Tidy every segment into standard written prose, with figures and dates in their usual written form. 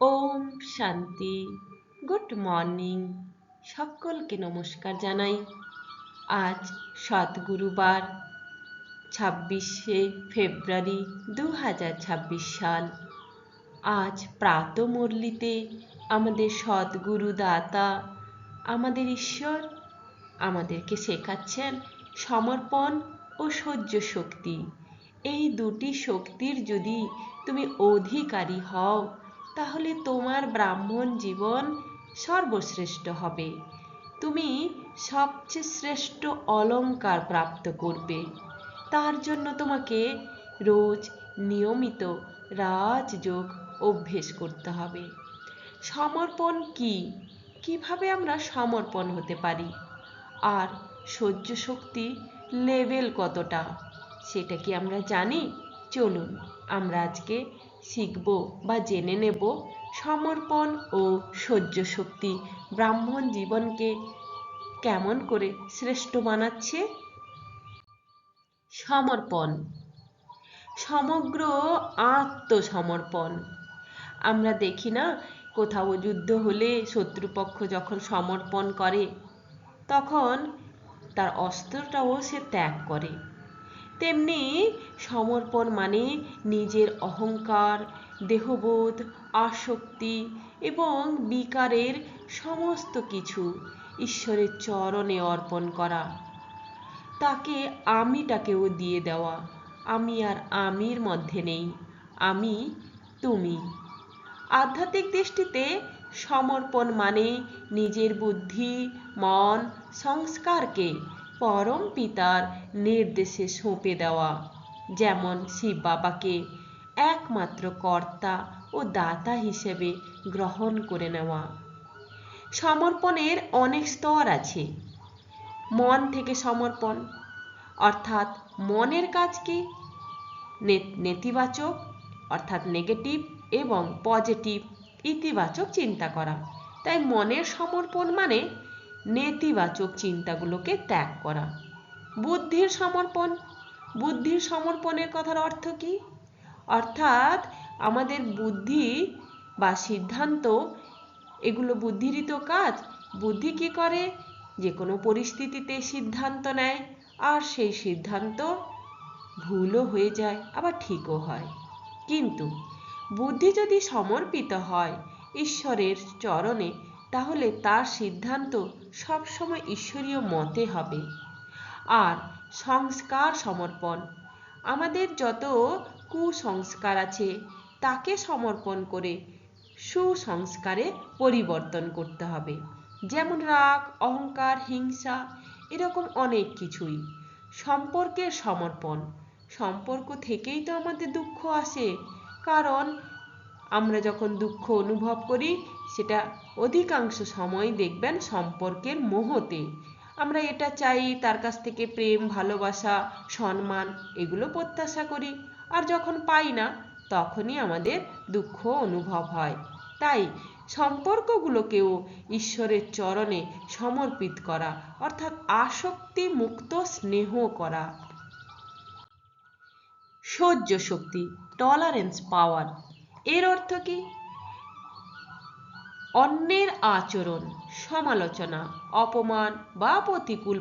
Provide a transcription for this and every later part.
ওম শান্তি। Good morning. সকলকে নমস্কার জানাই। আজ সদ্গুরুবার 26শে ফেব্রুয়ারি 2026 সাল। আজ প্রাতঃমুরলিতে আমাদের সদ্গুরু দাতা, আমাদের ঈশ্বর আমাদেরকে শেখাচ্ছেন সমর্পণ ও সহ্য শক্তি। এই দুটি শক্তির যদি তুমি অধিকারী হও, তাহলে তোমার ব্রাহ্মণ জীবন সর্বশ্রেষ্ঠ হবে। তুমি সবচেয়ে শ্রেষ্ঠ অলংকার প্রাপ্ত করবে। তার জন্য তোমাকে রোজ নিয়মিত রাজযোগ অভ্যেস করতে হবে। সমর্পণ কি? কিভাবে আমরা সমর্পণ হতে পারি? আর সহ্য শক্তি লেভেল কতটা, সেটা কি আমরা জানি? চলুন আমরা আজকে শিখব বা জেনে নেব সমর্পণ ও সহ্য শক্তি ব্রাহ্মণ জীবনকে কেমন করে শ্রেষ্ঠ বানাচ্ছে। সমর্পণ, সমগ্র আত্মসমর্পণ। আমরা দেখি না, কোথাও যুদ্ধ হলে শত্রুপক্ষ যখন সমর্পণ করে তখন তার অস্ত্রটাও সে ত্যাগ করে। তেমনি সমর্পণ মানে নিজের অহংকার, দেহবোধ, আসক্তি এবং বিকারের সমস্ত কিছু ঈশ্বরের চরণে অর্পণ করা। তাকে আমিটাকেও দিয়ে দেওয়া। আমি আর আমির মধ্যে নেই, আমি তুমি। আধ্যাত্মিক দৃষ্টিতে সমর্পণ মানে নিজের বুদ্ধি, মন, সংস্কারকে পরম পিতার নির্দেশে সঁপে দেওয়া। যেমন শিব বাবাকে একমাত্র কর্তা ও দাতা হিসেবে গ্রহণ করে নেওয়া। সমর্পণের অনেক স্তর আছে। মন থেকে সমর্পণ, অর্থাৎ মনের কাজ কি? নেতিবাচক অর্থাৎ নেগেটিভ এবং পজিটিভ ইতিবাচক চিন্তা করা। তাই মনের সমর্পণ মানে নেতিবাচক চিন্তাগুলোকে ত্যাগ করা। বুদ্ধির সমর্পণ, বুদ্ধির সমর্পণের কথার অর্থ কি? অর্থাৎ আমাদের বুদ্ধি বা সিদ্ধান্ত, এগুলো বুদ্ধিরই তো কাজ। বুদ্ধি কি করে? যে কোনো পরিস্থিতিতে সিদ্ধান্ত নেয়, আর সেই সিদ্ধান্ত ভুলও হয়ে যায়, আবার ঠিকও হয়। কিন্তু বুদ্ধি যদি সমর্পিত হয় ঈশ্বরের চরণে, তাহলে তার সিদ্ধান্ত সবসময় ঈশ্বরীয় মতে হবে। আর সংস্কার সমর্পণ, আমাদের যত কুসংস্কার আছে তাকে সমর্পণ করে সুসংস্কারে পরিবর্তন করতে হবে। যেমন রাগ, অহংকার, হিংসা, এরকম অনেক কিছুই। সম্পর্কের সমর্পণ, সম্পর্ক থেকেই তো আমাদের দুঃখ আসে। কারণ আমরা যখন দুঃখ অনুভব করি, সেটা অধিকাংশ সময় দেখবেন সম্পর্কের মোহতে। আমরা এটা চাই, তার কাছ থেকে প্রেম, ভালোবাসা, সম্মান এগুলো প্রত্যাশা করি, আর যখন পাই না তখনই আমাদের দুঃখ অনুভব হয়। তাই সম্পর্কগুলোকেও ঈশ্বরের চরণে সমর্পিত করা, অর্থাৎ আসক্তি মুক্ত স্নেহ করা। সহ্য শক্তি, টলারেন্স পাওয়ার, এর অর্থ কি? অন্যের আচরণ, সমালোচনা, অপমান বা প্রতিকূল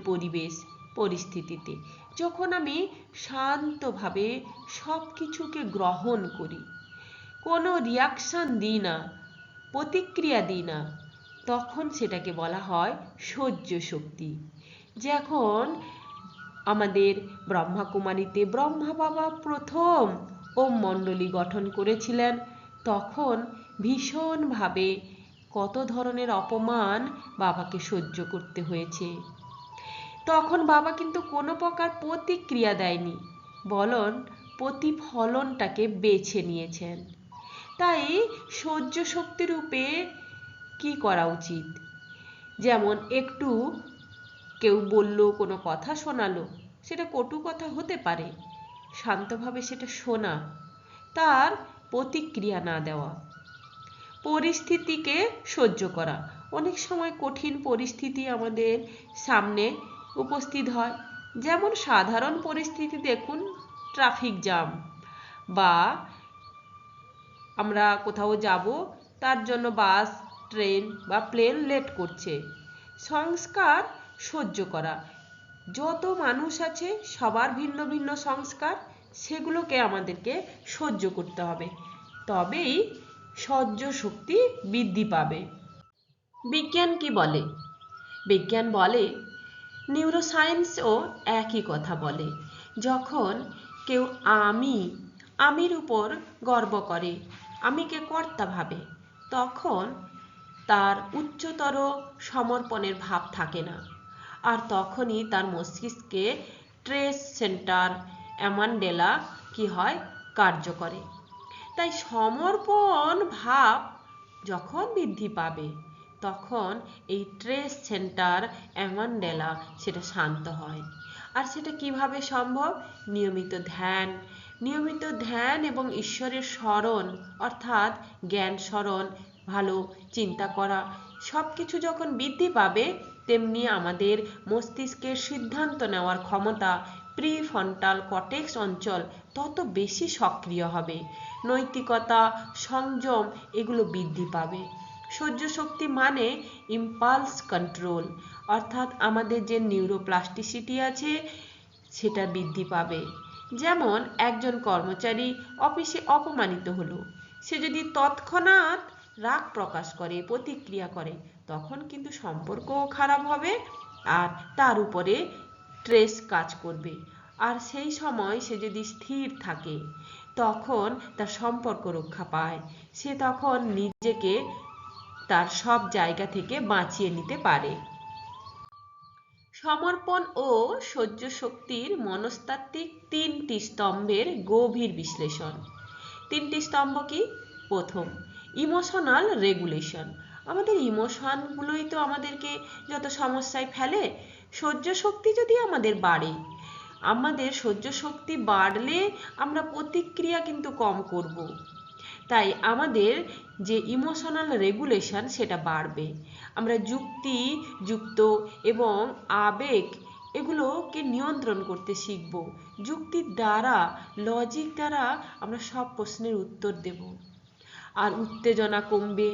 পরিস্থিতিতে যখন আমি শান্তভাবে সব কিছুকে গ্রহণ করি, কোনো রিয়াকশন দিই না, প্রতিক্রিয়া দিই না, তখন সেটাকে বলা হয় সহ্য শক্তি। যখন আমাদের ব্রহ্মাকুমারীতে ব্রহ্মা বাবা প্রথম ওম মণ্ডলী গঠন করেছিলেন, তখন ভীষণভাবে কত ধরনের অপমান বাবাকে সহ্য করতে হয়েছে। তখন বাবা কিন্তু কোনো প্রকার প্রতিক্রিয়া দেয়নি, বরং প্রতিফলনটাকে বেছে নিয়েছেন। তাই সহ্য শক্তি রূপে কি করা উচিত? যেমন একটু কেউ বলল, কোনো কথা শোনালো, সেটা কটু কথা হতে পারে, শান্তভাবে সেটা শোনা, তার প্রতিক্রিয়া না দেওয়া। পরিস্থিতিকে সহ্য করা, অনেক সময় কঠিন পরিস্থিতি আমাদের সামনে উপস্থিত হয়। যেমন সাধারণ পরিস্থিতি দেখুন, ট্রাফিক জ্যাম, বা আমরা কোথাও যাব, তার জন্য বাস, ট্রেন বা প্লেন লেট করছে। সংস্কার সহ্য করা, যত মানুষ আছে সবার ভিন্ন ভিন্ন সংস্কার, সেগুলোকে আমাদেরকে সহ্য করতে হবে, তবেই সহ্য শক্তি বৃদ্ধি পাবে। বিজ্ঞান কি বলে? বিজ্ঞান বলে, নিউরোসায়েন্সও একই কথা বলে, যখন কেউ আমির উপর গর্ব করে, আমিকে কর্তা ভাবে, তখন তার উচ্চতর সমর্পণের ভাব থাকে না, আর তখনই তার মস্তিষ্কে ট্রেস সেন্টার অ্যামান্ডেলা কি হয়, কার্য করে। তাই সমর্পণ ভাব যখন বৃদ্ধি পাবে, তখন এই ট্রেস সেন্টার অ্যামান্ডেলা সেটা শান্ত হয়। আর সেটা কিভাবে সম্ভব? নিয়মিত ধ্যান এবং ঈশ্বরের স্মরণ, অর্থাৎ জ্ঞান স্মরণ, ভালো চিন্তা করা, সব কিছু যখন বৃদ্ধি পাবে, তেমনি আমাদের মস্তিষ্কের সিদ্ধান্ত নেওয়ার ক্ষমতা, প্রিফ্রন্টাল কর্টেক্স অঞ্চল তত বেশি সক্রিয় হবে, নৈতিকতা, সংযম এগুলো বৃদ্ধি পাবে। সহ্য শক্তি মানে ইম্পালস কন্ট্রোল, অর্থাৎ আমাদের যে নিউরোপ্লাস্টিসিটি আছে সেটা বৃদ্ধি পাবে। যেমন একজন কর্মচারী অফিসে অপমানিত হলো, সে যদি তৎক্ষণাৎ রাগ প্রকাশ করে, প্রতিক্রিয়া করে, তখন কিন্তু সম্পর্কও খারাপ হবে আর তার উপরে স্ট্রেস কাজ করবে। আর সেই সময় সে যদি স্থির থাকে, তখন তার সম্পর্ক রক্ষা পায়, সে তখন নিজেকে তার সব জায়গা থেকে বাঁচিয়ে নিতে পারে। সমর্পণ ও সহ্য শক্তির মনস্তাত্ত্বিক 3টি স্তম্ভের গভীর বিশ্লেষণ। 3টি স্তম্ভ কি? প্রথম, ইমোশনাল রেগুলেশন। আমাদের ইমোশনগুলোই তো আমাদেরকে যত সমস্যায় ফেলে। সহ্য শক্তি যদি আমাদের বাড়ে, আমাদের সহ্য শক্তি বাড়লে আমরা প্রতিক্রিয়া কিন্তু কম করব, তাই আমাদের যে ইমোশনাল রেগুলেশন সেটা বাড়বে। আমরা যুক্ত এবং আবেগ এগুলোকে নিয়ন্ত্রণ করতে শিখব। যুক্তির দ্বারা, লজিক দ্বারা আমরা সব প্রশ্নের উত্তর দেব। আর উত্তেজনা কমবে,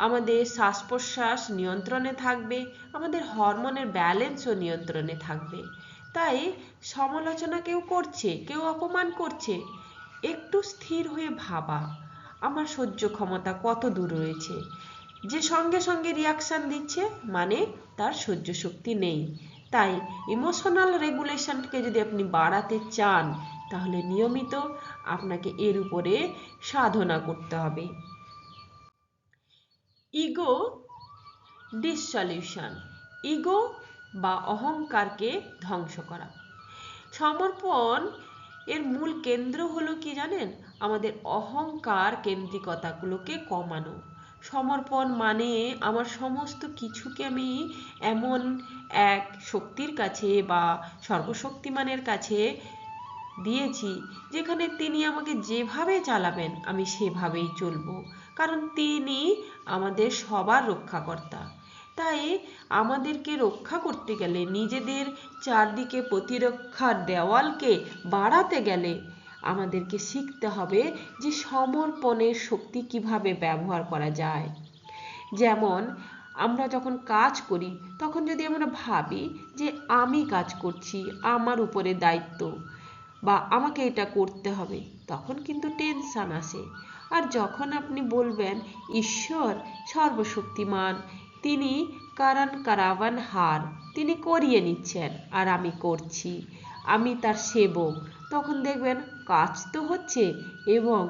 আমাদের শ্বাস প্রশ্বাস নিয়ন্ত্রণে থাকবে, আমাদের হরমোনের ব্যালেন্সও নিয়ন্ত্রণে থাকবে। তাই সমালোচনা কেউ করছে, কেউ অপমান করছে, একটু স্থির হয়ে ভাবা, আমার সহ্য ক্ষমতা কত দূর রয়েছে। যে সঙ্গে সঙ্গে রিয়াকশান দিচ্ছে মানে তার সহ্য শক্তি নেই। তাই ইমোশনাল রেগুলেশনকে যদি আপনি বাড়াতে চান, তাহলে নিয়মিত আপনাকে এর উপরে সাধনা করতে হবে। ইগো ডিসসলিউশন, ইগো বা অহংকারকে ধ্বংস করা। সমর্পণ এর মূল কেন্দ্র হলো কি জানেন? আমাদের অহংকার কেন্দ্রিকতাগুলোকে কমানো। সমর্পণ মানে আমার সমস্ত কিছুকে আমি এমন এক শক্তির কাছে বা সর্বশক্তিমানের কাছে দিয়েছি, যেখানে তিনি আমাকে যেভাবে চালাবেন আমি সেভাবেই চলবো, কারণ তিনি আমাদের সবার রক্ষাকর্তা। তাই আমাদেরকে রক্ষা করতে গেলে, নিজেদের চারদিকে প্রতিরক্ষার দেওয়ালকে বাড়াতে গেলে আমাদেরকে শিখতে হবে যে সমর্পণের শক্তি কিভাবে ব্যবহার করা যায়। যেমন আমরা যখন কাজ করি, তখন যদি আমরা ভাবি যে আমি কাজ করছি, আমার উপরে দায়িত্ব বা আমাকে এটা করতে হবে, তখন কিন্তু টেনশন আসে। আর যখন আপনি বলবেন ঈশ্বর সর্বশক্তিমান, তিনি কারাবান হার, তিনি করিয়ে নিচ্ছেন আর আমি করছি, আমি তার সেবক, তখন দেখবেন কাজ তো হচ্ছে এবং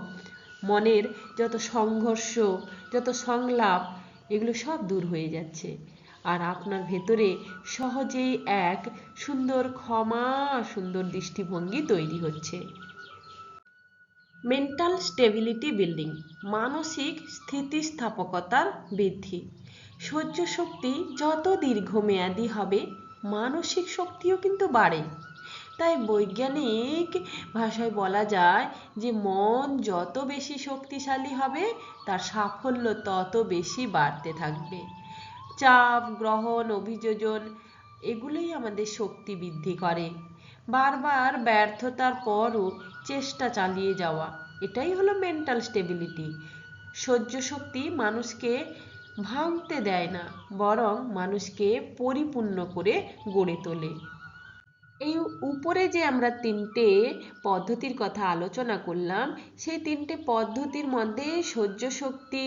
মনের যত সংঘর্ষ, যত সংলাপ, এগুলো সব দূর হয়ে যাচ্ছে। আর আপনার ভেতরে সহজেই এক সুন্দর সুন্দর দৃষ্টিভঙ্গি তৈরি হচ্ছে। মেন্টাল স্টেবিলিটি বিল্ডিং, মানসিক স্থিতিস্থাপকতার বৃদ্ধি। সহ্য শক্তি যত দীর্ঘমেয়াদী হবে, মানসিক শক্তিও কিন্তু বাড়ে। তাই বৈজ্ঞানিক ভাষায় বলা যায় যে মন যত বেশি শক্তিশালী হবে, তার সাফল্য তত বেশি বাড়তে থাকবে। চাপ, গ্রহণ, অভিযোজন এগুলোই আমাদের শক্তি বৃদ্ধি করে। বারবার ব্যর্থতার পরও চেষ্টা চালিয়ে যাওয়া, এটাই হলো মেন্টাল স্টেবিলিটি। সহ্য শক্তি মানুষকে ভাঙতে দেয় না, বরং মানুষকে পরিপূর্ণ করে গড়ে তোলে। এই উপরে যে আমরা তিনটে পদ্ধতির কথা আলোচনা করলাম, সেই তিনটে পদ্ধতির মধ্যে সহ্য শক্তি,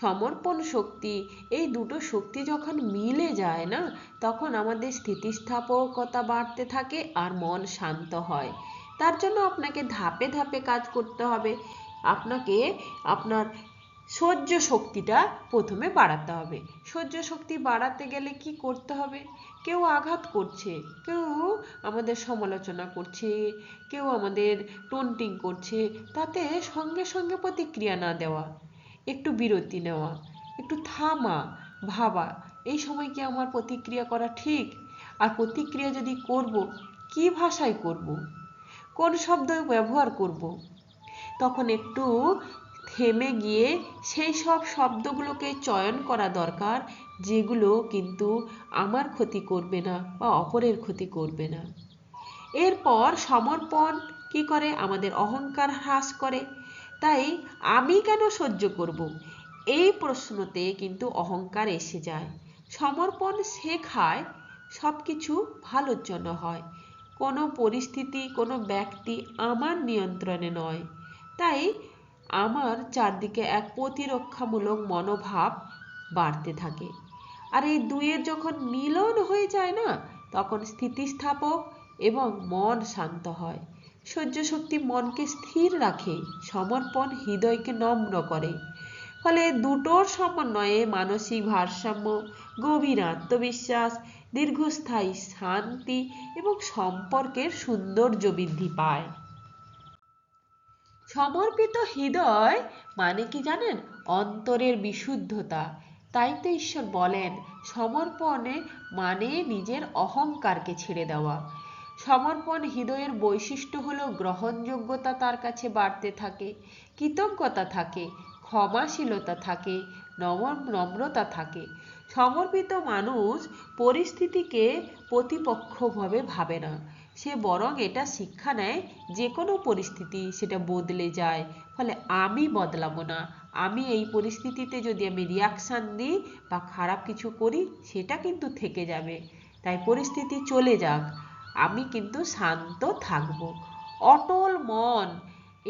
সমর্পণ শক্তি, এই দুটো শক্তি যখন মিলে যায় না, তখন আমাদের স্থিতিস্থাপকতা বাড়তে থাকে আর মন শান্ত হয়। তার জন্য আপনাকে ধাপে ধাপে কাজ করতে হবে। আপনাকে আপনার সহ্য শক্তিটা প্রথমে বাড়াতে হবে। সহ্য শক্তি বাড়াতে গেলে কি করতে হবে? কেউ আঘাত করছে, কেউ আমাদের সমালোচনা করছে, কেউ আমাদের টন্টিং করছে, তাতে সঙ্গে সঙ্গে প্রতিক্রিয়া না দেওয়া, একটু বিরতি নেওয়া, একটু থামা, ভাবা এই সময় কি আমার প্রতিক্রিয়া করা ঠিক? আর প্রতিক্রিয়া যদি করব, কি ভাষায় করব, কোন শব্দ ব্যবহার করব? তখন একটু থেমে গিয়ে সেই সব শব্দগুলোকে চয়ন করা দরকার, যেগুলো কিন্তু আমার ক্ষতি করবে না বা অপরের ক্ষতি করবে না। এরপর সমর্পণ কি করে? আমাদের অহংকার হ্রাস করে। তাই আমি কেন সহ্য করব, এই প্রশ্নতে কিন্তু অহংকার এসে যায়। সমর্পণ শেখায় সব কিছু ভালোর জন্য হয়, কোনো পরিস্থিতি, কোনো ব্যক্তি আমার নিয়ন্ত্রণে নয়। তাই আমার চারদিকে এক প্রতিরক্ষামূলক মনোভাব বাড়তে থাকে। আর এই দুইয়ের যখন মিলন হয়ে যায় না, তখন স্থিতিস্থাপক এবং মন শান্ত হয়। সহ্য শক্তি মনকে স্থির রাখে, সমর্পণ হৃদয়কে নম্র করে। ফলে দুটোর সমন্বয়ে মানসিক ভারসাম্য, গভীর আত্মবিশ্বাস, দীর্ঘস্থায়ী শান্তি এবং সম্পর্কের সৌন্দর্য বৃদ্ধি পায়। সমর্পিত হৃদয় মানে কি জানেন? অন্তরের বিশুদ্ধতা। তাই তো ঈশ্বর বলেন, সমর্পণে মানে নিজের অহংকারকে ছেড়ে দেওয়া। সমর্পণ হৃদয়ের বৈশিষ্ট্য হলো গ্রহণযোগ্যতা তার কাছে বাড়তে থাকে, কৃতজ্ঞতা থাকে, ক্ষমাশীলতা থাকে, নম্রতা থাকে। সমর্পিত মানুষ পরিস্থিতিকে প্রতিপক্ষভাবে ভাবে না, সে বরং এটা শিক্ষা নেয় যে কোনো পরিস্থিতি সেটা বদলে যায়, ফলে আমি বদলাবো না। আমি এই পরিস্থিতিতে যদি আমি রিয়াকশান দিই বা খারাপ কিছু করি, সেটা কিন্তু থেকে যাবে। তাই পরিস্থিতি চলে যাক, আমি কিন্তু শান্ত থাকব। অটল মন,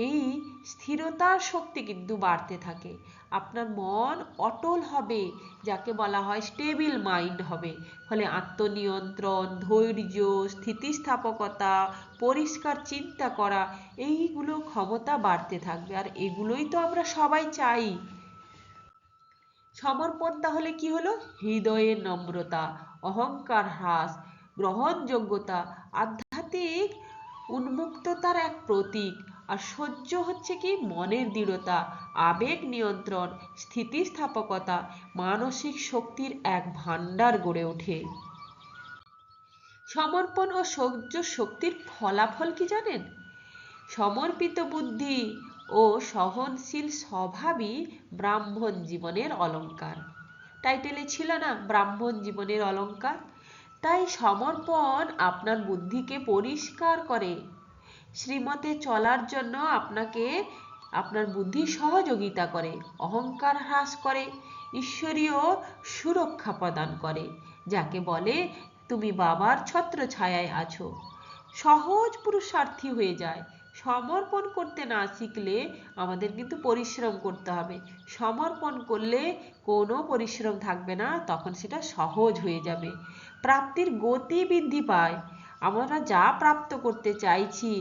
এই স্থিরতার শক্তি কিন্তু বাড়তে থাকে। আপনার মন অটল হবে, যাকে বলা হয় স্টেবিল মাইন্ড হবে। ফলে আত্মনিয়ন্ত্রণ, ধৈর্য, স্থিতিস্থাপকতা, পরিষ্কার চিন্তা করা, এইগুলো ক্ষমতা বাড়তে থাকবে। আর এগুলোই তো আমরা সবাই চাই। সমর্পণ তাহলে কি হলো? হৃদয়ের নম্রতা, অহংকার হ্রাস, গ্রহণযোগ্যতা, আধ্যাত্মিক উন্মুক্ততার এক প্রতীক। আর সহ্য হচ্ছে কি? মনের দৃঢ়তা, আবেগ নিয়ন্ত্রণ, স্থিতিস্থাপকতা, মানসিক শক্তির এক ভাণ্ডার গড়ে ওঠে। সমর্পণ ও সহ্য শক্তির ফলাফল কি জানেন? সমর্পিত বুদ্ধি ও সহনশীল স্বভাবই ব্রাহ্মণ জীবনের অলংকার। টাইটেলে ছিল না ব্রাহ্মণ জীবনের অলংকার? তাই সমর্পণ আপনার বুদ্ধিকে পরিষ্কার করে, শ্রীমতে চলার জন্য আপনাকে আপনার বুদ্ধি সহযোগিতা করে, অহংকার হ্রাস করে, ঈশ্বরীয় সুরক্ষা প্রদান করে, যাকে বলে তুমি বাবার ছত্রছায়ায় আছো। সহজ পুরুষার্থী হয়ে যায়। সমর্পণ করতে না শিখলে আমাদের কিন্তু পরিশ্রম করতে হবে। সমর্পণ করলে কোনো পরিশ্রম থাকবে না, তখন সেটা সহজ হয়ে যাবে। প্রাপ্তির গতি বৃদ্ধি পায়। আমরা যা প্রাপ্ত করতে চাইছি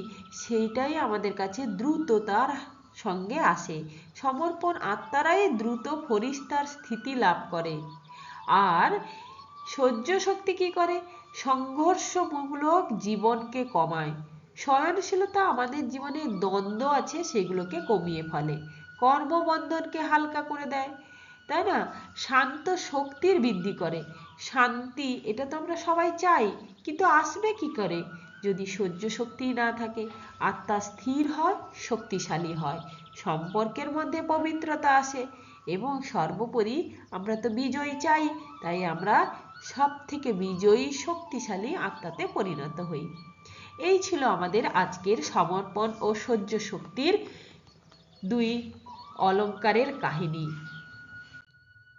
সেইটাই আমাদের কাছে দ্রুততার সঙ্গে আসে। সমর্পণ আত্মারাই দ্রুত ফরিস্তার স্থিতি লাভ করে। আর সহ্য শক্তি কি করে? সংঘর্ষমূলক জীবনকে কমায়। সহনশীলতা আমাদের জীবনে দ্বন্দ্ব আছে সেগুলোকে কমিয়ে ফেলে, কর্মবন্ধনকে হালকা করে দেয়, তাই না? শান্ত শক্তির বৃদ্ধি করে। শান্তি এটা তো আমরা সবাই চাই, কিন্তু আসবে কি করে যদি সহ্য শক্তি না থাকে? আত্মা স্থির হয়, শক্তিশালী হয়, সম্পর্কের মধ্যে পবিত্রতা আসে, এবং সর্বোপরি আমরা তো বিজয় চাই। তাই আমরা সব থেকে বিজয়ী শক্তিশালী আত্মাতে পরিণত হই। এই ছিল আমাদের আজকের সমর্পণ ও সহ্য শক্তির দুই অলংকারের কাহিনী।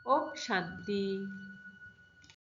ওম শান্তি।